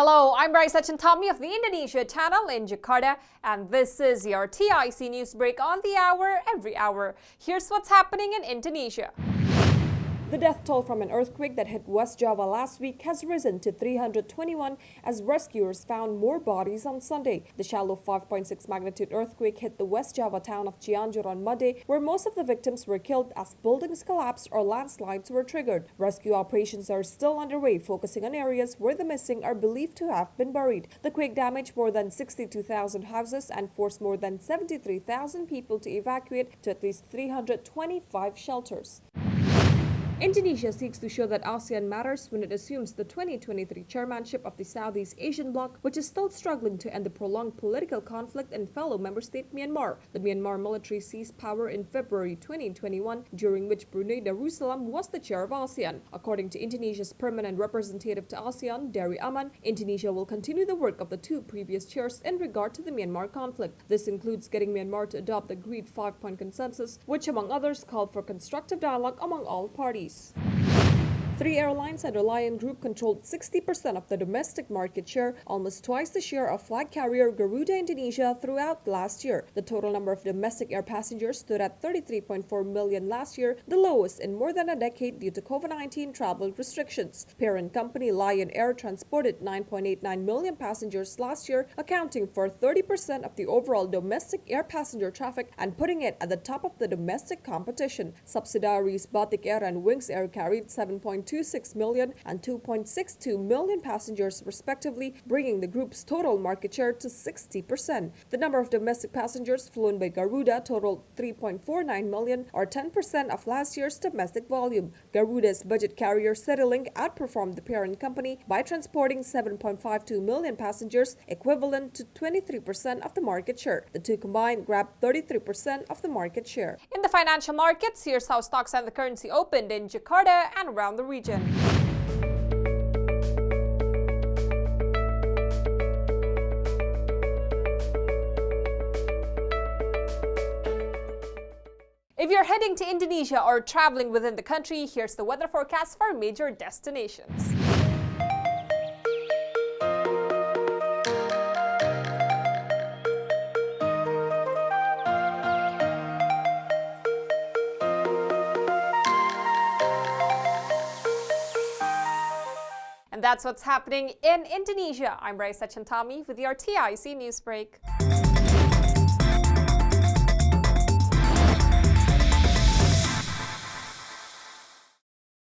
Hello, I'm Raisa Chantami of the Indonesia channel in Jakarta, and this is your TIC News Break on the hour, every hour. Here's what's happening in Indonesia. The death toll from an earthquake that hit West Java last week has risen to 321 as rescuers found more bodies on Sunday. The shallow 5.6 magnitude earthquake hit the West Java town of Cianjur on Monday, where most of the victims were killed as buildings collapsed or landslides were triggered. Rescue operations are still underway, focusing on areas where the missing are believed to have been buried. The quake damaged more than 62,000 houses and forced more than 73,000 people to evacuate to at least 325 shelters. Indonesia seeks to show that ASEAN matters when it assumes the 2023 chairmanship of the Southeast Asian bloc, which is still struggling to end the prolonged political conflict in fellow member state Myanmar. The Myanmar military seized power in February 2021, during which Brunei Darussalam was the chair of ASEAN. According to Indonesia's permanent representative to ASEAN, Dari Aman, Indonesia will continue the work of the two previous chairs in regard to the Myanmar conflict. This includes getting Myanmar to adopt the agreed 5-point consensus, which among others called for constructive dialogue among all parties. 3 airlines and Lion Group controlled 60% of the domestic market share, almost twice the share of flag carrier Garuda Indonesia throughout last year. The total number of domestic air passengers stood at 33.4 million last year, the lowest in more than a decade due to COVID-19 travel restrictions. Parent company Lion Air transported 9.89 million passengers last year, accounting for 30% of the overall domestic air passenger traffic and putting it at the top of the domestic competition. Subsidiaries Batik Air and Wings Air carried 7.26 million and 2.62 million passengers respectively, bringing the group's total market share to 60%. The number of domestic passengers flown by Garuda totaled 3.49 million, or 10% of last year's domestic volume. Garuda's budget carrier Citylink outperformed the parent company by transporting 7.52 million passengers, equivalent to 23% of the market share. The two combined grabbed 33% of the market share. In the financial markets, here's how stocks and the currency opened in Jakarta and around the region. If you're heading to Indonesia or traveling within the country, here's the weather forecast for major destinations. And that's what's happening in Indonesia. I'm Raisa Chantami with your TIC News Break.